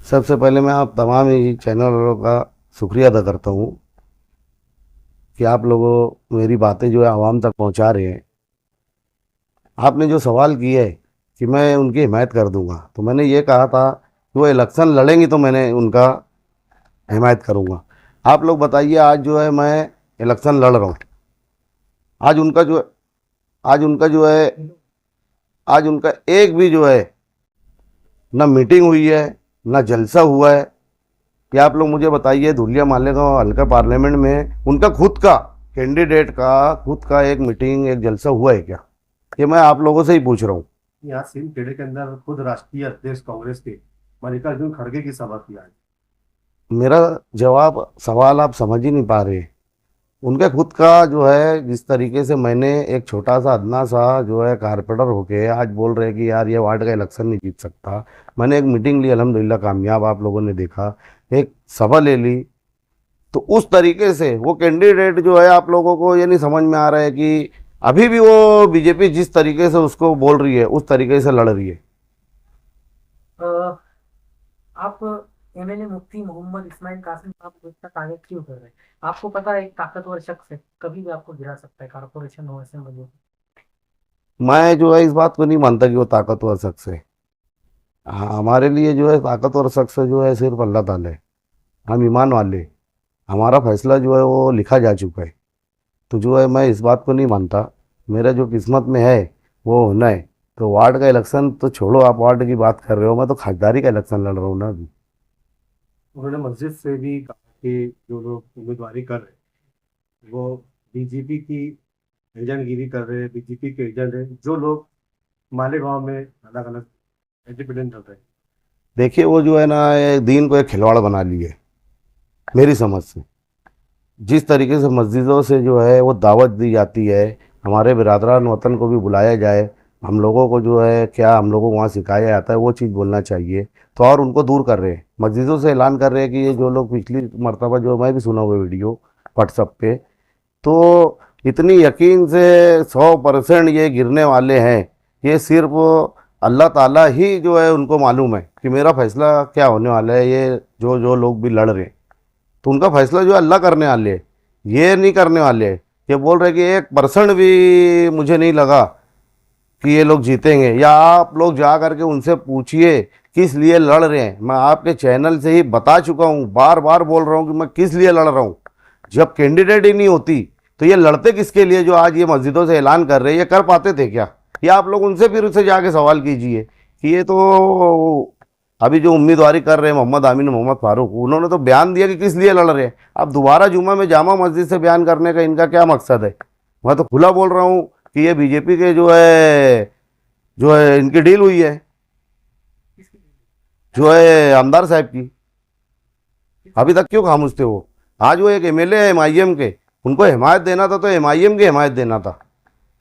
सबसे पहले मैं आप तमाम ही चैनल वालों का शुक्रिया अदा करता हूँ कि आप लोगों मेरी बातें जो है आवाम तक पहुँचा रहे हैं। आपने जो सवाल किया है कि मैं उनकी हिमायत कर दूंगा, तो मैंने ये कहा था कि वो इलेक्शन लड़ेंगी तो मैंने उनका हिमायत करूंगा। आप लोग बताइए, आज जो है मैं इलेक्शन लड़ रहा हूँ। आज उनका जो आज उनका जो है आज उनका एक भी जो है ना मीटिंग हुई है, ना जलसा हुआ है। या आप लोग मुझे बताइए, धुलिया मालेगांव हल्का पार्लियामेंट में उनका खुद का कैंडिडेट का खुद का एक मीटिंग, एक जलसा हुआ है क्या? ये मैं आप लोगों से ही पूछ रहा हूँ। यहाँ सिंध खेड़े के अंदर खुद राष्ट्रीय अध्यक्ष कांग्रेस के मल्लिकार्जुन खड़गे की सभा की आज। मेरा जवाब सवाल आप समझ ही नहीं पा रहे। उनके खुद का जो है, जिस तरीके से मैंने एक छोटा सा अदना सा जो है कारपेंटर होके आज बोल रहे कि यार ये वार्ड का इलेक्शन नहीं जीत सकता। मैंने एक मीटिंग ली, अल्हम्दुलिल्लाह कामयाब, आप लोगों ने देखा, एक सभा ले ली। तो उस तरीके से वो कैंडिडेट जो है, आप लोगों को ये नहीं समझ में आ रहा है कि अभी भी वो बीजेपी जिस तरीके से उसको बोल रही है उस तरीके से लड़ रही है। अ, आप एमएलए मुफ्ती मोहम्मद इस्माइल कासिम साहब को इतना टारगेट क्यों कर रहे हैं? आपको पता है एक ताकतवर शख्स है, कभी भी आपको गिरा सकता है, कारपोरेशन हो असेंबली हो। मैं जो है इस बात को नहीं मानता कि वो ताकतवर शख्स है। हाँ, हमारे लिए जो है ताकतवर शख्स जो है सिर्फ अल्लाह ताला है। हम ईमान वाले, हमारा फैसला जो है वो लिखा जा चुका है। तो जो है मैं इस बात को नहीं मानता। मेरा जो किस्मत में है वो होना है। तो वार्ड का इलेक्शन तो छोड़ो, आप वार्ड की बात कर रहे हो, मैं तो खासदारी का इलेक्शन लड़ रहा हूँ ना अभी। उन्होंने मस्जिद से भी कहा कि जो लोग उम्मीदवारी कर रहे हैं वो बीजेपी की एजेंटगिरी कर रहे हैं, बीजेपी के एजेंट हैं, जो लोग मालेगांव में अलग अलग इंडिपेंडेंट चल रहे हैं। देखिए, वो जो है ना, ये दीन को एक खिलवाड़ बना लिए मेरी समझ से। जिस तरीके से मस्जिदों से जो है वो दावत दी जाती है, हमारे बिरादरान वतन को भी बुलाया जाए, हम लोगों को जो है क्या हम लोगों को वहाँ सिखाया जाता है वो चीज़ बोलना चाहिए। तो और उनको दूर कर रहे हैं, मस्जिदों से ऐलान कर रहे हैं कि ये जो लोग पिछली मरतबा, जो मैं भी सुना हुआ वीडियो व्हाट्सअप पे, तो इतनी यकीन से 100% ये गिरने वाले हैं। ये सिर्फ अल्लाह ताला ही जो है उनको मालूम है कि मेरा फैसला क्या होने वाला है। ये जो जो लोग भी लड़ रहे हैं, तो उनका फैसला जो है अल्लाह करने वाले है, ये नहीं करने वाले हैं। ये बोल रहे कि 1% भी मुझे नहीं लगा कि ये लोग जीतेंगे। या आप लोग जा करके उनसे पूछिए किस लिए लड़ रहे हैं। मैं आपके चैनल से ही बता चुका हूँ, बार बार बोल रहा हूँ कि मैं किस लिए लड़ रहा हूँ। जब कैंडिडेट ही नहीं होती तो ये लड़ते किसके लिए? जो आज ये मस्जिदों से ऐलान कर रहे हैं, ये कर पाते थे क्या? या आप लोग उनसे फिर उससे जाके सवाल कीजिए कि ये तो अभी जो उम्मीदवारी कर रहे हैं मोहम्मद आमीन, मोहम्मद फारूक, उन्होंने तो बयान दिया कि किस लिए लड़ रहे हैं। अब दोबारा जुमा में जामा मस्जिद से बयान करने का इनका क्या मकसद है? मैं तो खुला बोल रहा हूँ कि ये बीजेपी के जो है इनकी डील हुई है, जो है आमदार साहब की। अभी तक क्यों खामोश थे वो? आज वो एक एमएलए है एमआईएम के, उनको हिमायत देना था तो एमआईएम की हिमायत देना था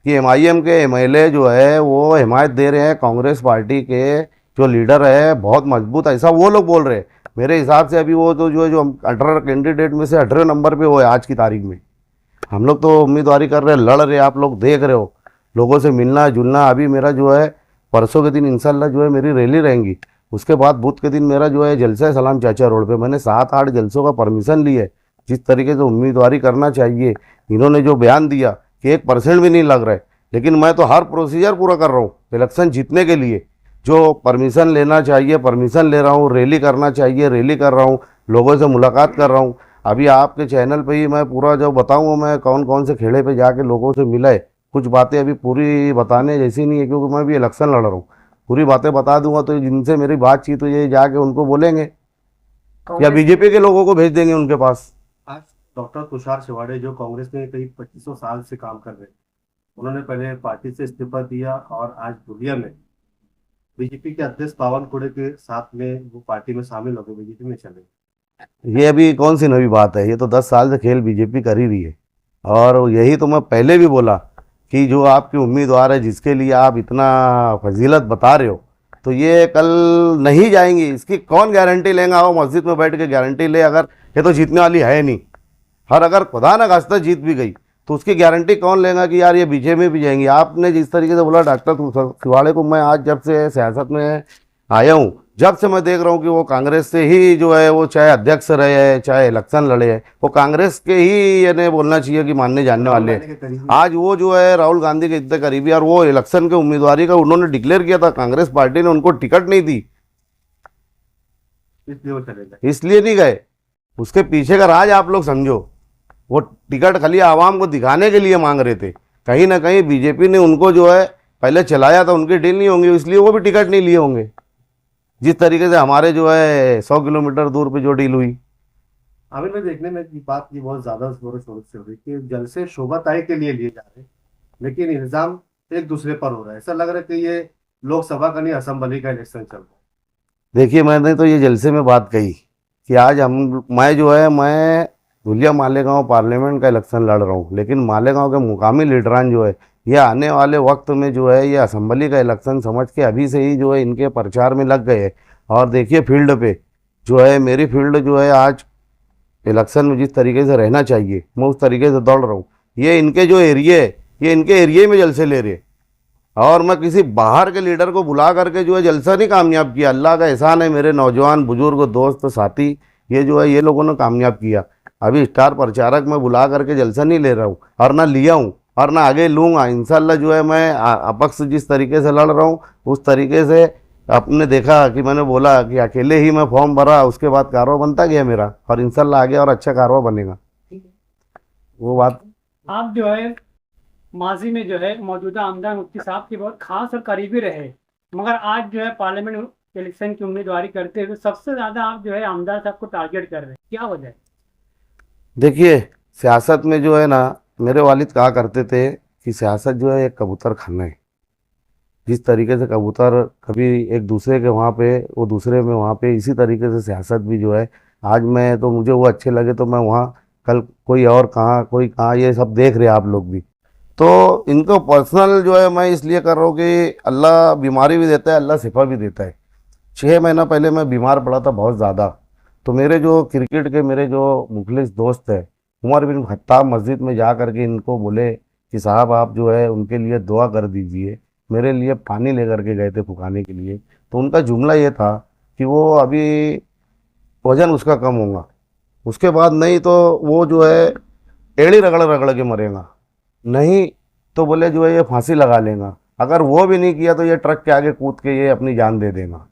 कि एमआईएम के एमएलए जो है वो हिमायत दे रहे हैं कांग्रेस पार्टी के जो लीडर है, बहुत मजबूत, ऐसा वो लोग बोल रहे हैं। मेरे हिसाब से अभी वो तो जो है, जो 18 कैंडिडेट में से 18 नंबर पे वो है आज की तारीख में। हम लोग तो उम्मीदवारी कर रहे हैं, लड़ रहे हैं, आप लोग देख रहे हो, लोगों से मिलना जुलना। अभी मेरा जो है परसों के दिन इंशाल्लाह जो है मेरी रैली रहेंगी। उसके बाद बुध के दिन मेरा जो है जलसा है सलाम चाचा रोड पे। मैंने 7-8 जलसों का परमिशन ली है। जिस तरीके से उम्मीदवारी करना चाहिए, इन्होंने जो बयान दिया कि 1% भी नहीं लग रहा है, लेकिन मैं तो हर प्रोसीजर पूरा कर रहा हूँ इलेक्शन जीतने के लिए। जो परमिशन लेना चाहिए परमिशन ले रहा हूँ, रैली करना चाहिए रैली कर रहा हूँ, लोगों से मुलाकात कर रहा हूँ। अभी आपके चैनल पे ही मैं पूरा जो बताऊँगा, मैं कौन कौन से खेड़े पे जाके लोगों से मिला है। कुछ बातें अभी पूरी बताने जैसी नहीं है, क्योंकि मैं भी इलेक्शन लड़ रहा हूँ। पूरी बातें बता दूंगा तो जिनसे मेरी बातचीत हुई है जाके उनको बोलेंगे या कांग्रेस बीजेपी के लोगों को भेज देंगे उनके पास। आज डॉक्टर तुषार शिवाड़े जो कांग्रेस में करीब 2500 साल से काम कर रहे हैं, उन्होंने पहले पार्टी से इस्तीफा दिया और आज धुलिया में बीजेपी के अध्यक्ष पावन खुड़े के साथ में वो पार्टी में शामिल हो गए, बीजेपी में चले। ये अभी कौन सी नई बात है? ये तो 10 साल से खेल बीजेपी कर ही रही है। और यही तो मैं पहले भी बोला कि जो आपके उम्मीदवार है, जिसके लिए आप इतना फजीलत बता रहे हो, तो ये कल नहीं जाएंगी, इसकी कौन गारंटी लेगा? वो मस्जिद में बैठ के गारंटी ले, अगर ये तो जीतने वाली है नहीं। और अगर खुदा ना खास्ता जीत भी गई तो उसकी गारंटी कौन लेगा कि यार ये बीजेपी में भी जाएंगी? आपने जिस तरीके से बोला डॉक्टर शिवाड़े को, मैं आज जब से सियासत में आया हूँ, जब से मैं देख रहा हूँ कि वो कांग्रेस से ही जो है वो चाहे अध्यक्ष रहे हैं चाहे इलेक्शन लड़े हैं, वो कांग्रेस के ही यानी बोलना चाहिए कि मानने जानने वाले राहुल गांधी के हैं। करीबी आज वो जो है राहुल गांधी के इतने करीबी, और वो इलेक्शन के उम्मीदवारी का उन्होंने डिक्लेयर किया था, कांग्रेस पार्टी ने उनको टिकट नहीं दी, इसलिए वो चले गए। इसलिए नहीं गए। उसके पीछे का राज आप लोग समझो, वो टिकट खाली आवाम को दिखाने के लिए मांग रहे थे। कहीं ना कहीं बीजेपी ने उनको जो है पहले चलाया था, उनकी डील नहीं होंगी, इसलिए वो भी टिकट नहीं लिए होंगे। जिस तरीके से हमारे जो है 100 किलोमीटर दूर पे जो डील हुई। आमिर भाई, देखने में की बात ये बहुत ज्यादा जोरों शोरों से हो रही है कि जलसे शोभा ताई के लिए लिए जा रहे हैं, लेकिन इल्जाम एक दूसरे पर हो रहा है। ऐसा लग रहा है कि ये लोकसभा का नहीं असेंबली का इलेक्शन चल रहा है। देखिए, मैंने तो ये जलसे में बात कही कि आज मैं जो है मैं धुलिया मालेगांव पार्लियामेंट का इलेक्शन लड़ रहा हूँ, लेकिन मालेगांव के मुकामी लीडरान जो है ये आने वाले वक्त में जो है ये असेंबली का इलेक्शन समझ के अभी से ही जो है इनके प्रचार में लग गए हैं। और देखिए फील्ड पे जो है, मेरी फील्ड जो है आज इलेक्शन में जिस तरीके से रहना चाहिए मैं उस तरीके से दौड़ रहा हूँ। ये इनके जो एरिया है ये इनके एरिया में जलसे ले रहे हैं, और मैं किसी बाहर के लीडर को बुला करके जो है जलसा नहीं कामयाब किया। अल्लाह का एहसान है, मेरे नौजवान बुजुर्ग दोस्त साथी ये जो है ये लोगों ने कामयाब किया। अभी स्टार प्रचारक मैं बुला करके जलसा नहीं ले रहा हूँ, और ना लिया हूँ और ना आगे लूँगा। इंशाल्लाह जो है मैं अपक्ष जिस तरीके से लड़ रहा हूँ उस तरीके से आपने देखा कि मैंने बोला कि अकेले ही मैं फॉर्म भरा, उसके बाद कारवा बनता गया मेरा, और इंशाल्लाह आगे और अच्छा कारवा बनेगा। ठीक है। वो बात आप जो है माजी में जो है मौजूदा आमदार मुफ्ती साहब के बहुत खास और करीबी रहे, मगर आज जो है पार्लियामेंट इलेक्शन की उम्मीदवारी करते हुए सबसे ज़्यादा आप जो है आमदार साहब को टारगेट कर रहे हैं, क्या वजह है? देखिए, सियासत में जो है ना, मेरे वालिद कहा करते थे कि सियासत जो है एक कबूतर खाना है। जिस तरीके से कबूतर कभी एक दूसरे के वहाँ पे वो दूसरे में वहाँ पे, इसी तरीके से सियासत भी जो है आज मैं तो मुझे वो अच्छे लगे तो मैं वहाँ, कल कोई और कहाँ कोई कहाँ, ये सब देख रहे हैं आप लोग भी। तो इनको पर्सनल जो है मैं इसलिए कर रहा हूँ कि अल्लाह बीमारी भी देता है, अल्लाह शिफा भी देता है। 6 महीना पहले मैं बीमार पड़ा था बहुत ज़्यादा, तो मेरे जो क्रिकेट के मेरे जो मुखलिस दोस्त है उमर बिन खत्ताब मस्जिद में जा करके इनको बोले कि साहब आप जो है उनके लिए दुआ कर दीजिए। मेरे लिए पानी लेकर के गए थे फुकाने के लिए, तो उनका जुमला ये था कि वो अभी वजन उसका कम होगा, उसके बाद नहीं तो वो जो है एड़ी रगड़ रगड़ के मरेगा, नहीं तो बोले जो है ये फांसी लगा लेगा, अगर वो भी नहीं किया तो ये ट्रक के आगे कूद के ये अपनी जान दे देगा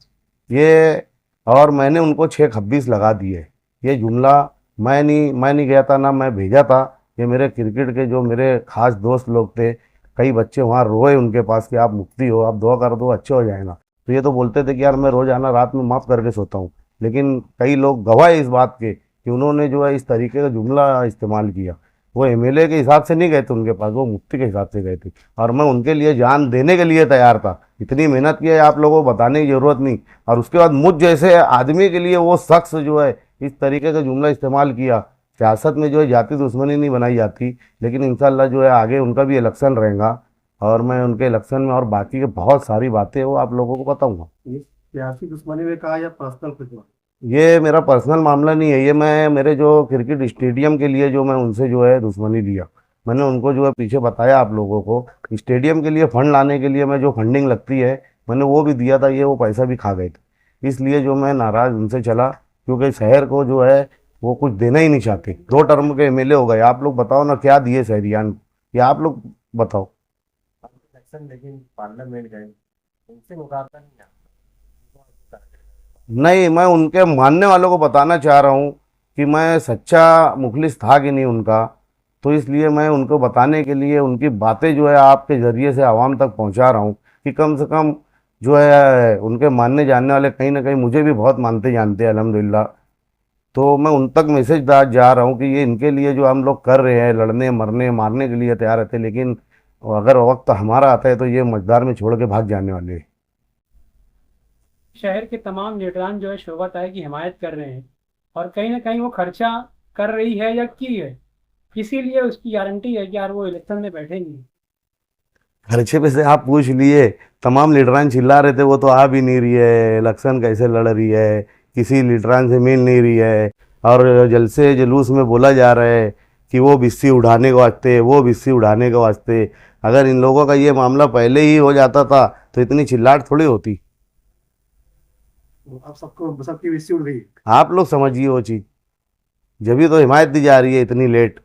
ये। और मैंने उनको 6 लगा दिए। ये जुमला मैं नहीं गया था, ना मैं भेजा था। ये मेरे क्रिकेट के जो मेरे खास दोस्त लोग थे, कई बच्चे वहाँ रोए उनके पास कि आप मुफ्ती हो, आप दुआ कर दो अच्छे हो जाएगा। तो ये तो बोलते थे कि यार मैं रोज़ाना रात में माफ़ करके सोता हूँ, लेकिन कई लोग गवाह है इस बात के कि उन्होंने जो है इस तरीके का जुमला इस्तेमाल किया। वो एमएलए के हिसाब से नहीं गए थे उनके पास, वो मुफ्ती के हिसाब से गए थे, और मैं उनके लिए जान देने के लिए तैयार था। इतनी मेहनत की है आप लोगों को बताने की ज़रूरत नहीं। और उसके बाद मुझ जैसे आदमी के लिए वो शख्स जो है इस तरीके का जुमला इस्तेमाल किया। सियासत में जो है जाति दुश्मनी नहीं बनाई जाती, लेकिन इंशाल्लाह जो है आगे उनका भी इलेक्शन रहेगा, और मैं उनके इलेक्शन में और बाकी के बहुत सारी बातें वो आप लोगों को बताऊँगा। ये सियासी दुश्मनी में कहा या पर्सनल दुश्मनी? ये मेरा पर्सनल मामला नहीं है, ये मैं मेरे जो क्रिकेट स्टेडियम के लिए जो मैं उनसे जो है दुश्मनी लिया, मैंने उनको जो है पीछे बताया आप लोगों को। स्टेडियम के लिए फंड लाने के लिए मैं जो फंडिंग लगती है मैंने वो भी दिया था, ये वो पैसा भी खा गए थे, इसलिए जो मैं नाराज़ उनसे चला, क्योंकि शहर को जो है वो कुछ देना ही नहीं चाहते। 2 टर्म के एमएलए हो गए। आप लोग बताओ ना क्या दिए शहरियान, या आप लोग बताओ। लेकिन पार्लियामेंट गए, उनसे मुकाबला नहीं है। नहीं, मैं उनके मानने वालों को बताना चाह रहा हूँ कि मैं सच्चा मुखलिस था कि नहीं उनका, तो इसलिए मैं उनको बताने के लिए उनकी बातें जो है आपके ज़रिए से आवाम तक पहुँचा रहा हूँ कि कम से कम जो है उनके मानने जानने वाले कहीं ना कहीं मुझे भी बहुत मानते जानते हैं अल्हम्दुलिल्लाह। तो मैं उन तक मैसेज जा रहा हूँ कि ये इनके लिए जो हम लोग कर रहे हैं, लड़ने मरने मारने के लिए तैयार रहते, लेकिन अगर वक्त हमारा आता है तो ये मझदार में छोड़ के भाग जाने वाले हैं। शहर के तमाम लीडरान जो है शोभा ताई की हिमायत कर रहे हैं, और कहीं ना कहीं वो खर्चा कर रही है या की है, इसीलिए उसकी गारंटी है कि यार वो इलेक्शन में बैठेंगे। खर्चे पे से आप पूछ लिए, तमाम लीडरान चिल्ला रहे थे वो तो आ भी नहीं रही है, इलेक्शन कैसे लड़ रही है, किसी लीडरान से मिल नहीं रही है, और जलसे जुलूस में बोला जा रहा है कि वो बिस्सी उड़ाने के वास्ते, वो बिस्सी उड़ाने के वास्ते। अगर इन लोगों का ये मामला पहले ही हो जाता था तो इतनी चिल्लाहट थोड़ी होती। तो अब सबको सबकी विसी उड़ गई। आप लोग समझिए वो चीज़, जब भी तो हिमायत दी जा रही है इतनी लेट,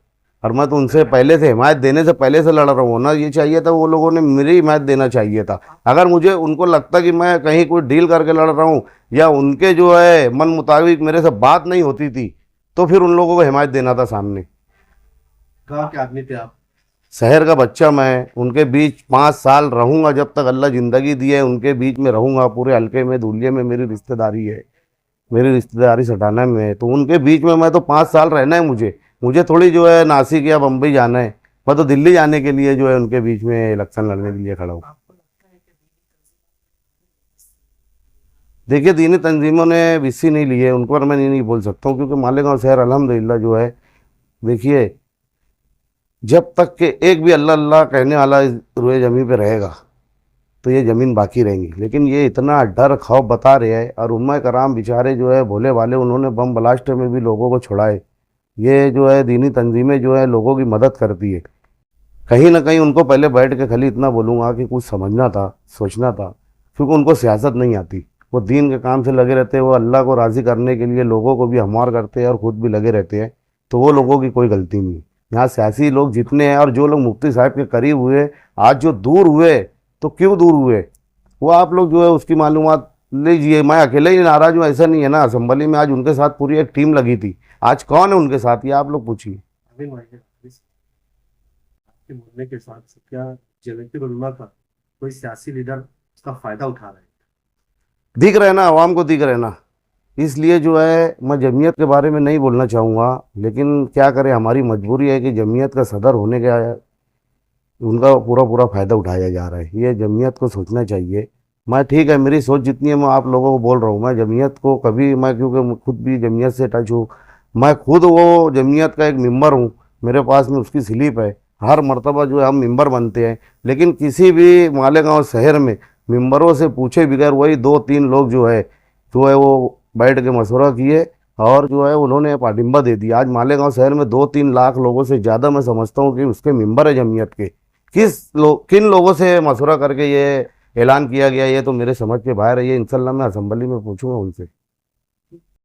और मैं तो उनसे पहले से हिमायत देने से पहले से लड़ रहा हूँ। होना ये चाहिए था, वो लोगों ने मेरी हिमायत देना चाहिए था। अगर मुझे उनको लगता कि मैं कहीं कोई डील करके लड़ रहा हूँ या उनके जो है मन मुताबिक मेरे से बात नहीं होती थी, तो फिर उन लोगों को हिमायत देना था सामने। गाँव के आदमी थे आप, शहर का बच्चा मैं, उनके बीच 5 साल रहूँगा, जब तक अल्लाह ज़िंदगी दी है उनके बीच में रहूँगा। पूरे हल्के में धुलिये में मेरी रिश्तेदारी है, मेरी रिश्तेदारी सटाना में है, तो उनके बीच में मैं तो 5 साल रहना है। मुझे थोड़ी जो है नासिक या बम्बई जाना है, मैं तो दिल्ली जाने के लिए जो है उनके बीच में इलेक्शन लड़ने के लिए खड़ा हूँ। आपको लगता है कि देखिए, दीनी तंजीमों ने विसी नहीं ली है, उन पर मैं नहीं बोल सकता हूँ, क्योंकि मालेगांव शहर अल्हम्दुलिल्लाह जो है, देखिए जब तक के एक भी अल्लाह अल्लाह कहने वाला इस रुए ज़मीन पे रहेगा तो ये ज़मीन बाकी रहेंगी। लेकिन ये इतना डर खौफ बता रहे हैं, और उम्मा कराम बेचारे जो है भोले वाले, उन्होंने बम ब्लास्ट में भी लोगों को छुड़ाए। ये जो है दीनी तंजीमें जो है लोगों की मदद करती है। कहीं ना कहीं उनको पहले बैठ के खाली इतना बोलूँगा कि कुछ समझना था, सोचना था, क्योंकि उनको सियासत नहीं आती। वो दीन के काम से लगे रहते हैं, वो अल्लाह को राज़ी करने के लिए लोगों को भी हमवार करते हैं और ख़ुद भी लगे रहते हैं। तो वो लोगों की कोई गलती नहीं है। यहाँ सियासी लोग जितने हैं और जो लोग मुफ्ती साहब के करीब हुए, आज जो दूर हुए, तो क्यों दूर हुए वो आप लोग जो है उसकी मालूमात लीजिए। मैं अकेले ही नाराज़ हूँ ऐसा नहीं है ना, असम्बली में आज उनके साथ पूरी एक टीम लगी थी। आज कौन है उनके साथ, ये आप लोग पूछिए। अमीन भाई, आपके बोलने के साथ क्या जमीयत उलमा का कोई सियासी लीडर उसका फायदा उठा रहा है? दिख रहे ना, आवाम को दिख रहे ना, इसलिए जो है मैं जमीयत के बारे में नहीं बोलना चाहूँगा। लेकिन क्या करें, हमारी मजबूरी है कि जमीयत का सदर होने का उनका पूरा फ़ायदा उठाया जा रहा है। ये जमीयत को सोचना चाहिए। मैं ठीक है, मेरी सोच जितनी है मैं आप लोगों को बोल रहा हूँ। मैं जमीयत को कभी, मैं क्योंकि खुद भी जमीयत से टच हूँ, मैं खुद वो जमीयत का एक मेंबर हूँ, मेरे पास में उसकी स्लिप है। हर मर्तबा जो है हम मेंबर बनते हैं, लेकिन किसी भी मालेगांव शहर में मेंबरों से पूछे बगैर वही 2-3 लोग जो है वो बैठ के मशवरा किए और जो है उन्होंने पाटिंबा दे दिया। आज मालेगांव शहर में 2-3 लाख लोगों से ज़्यादा मैं समझता हूँ कि उसके मेंबर है जमीयत के। किन लोगों से मशवरा करके ये ऐलान किया गया, ये तो मेरे समझ के बाहर है। ये इंशाल्लाह मैं असेंबली में पूछूंगा उनसे।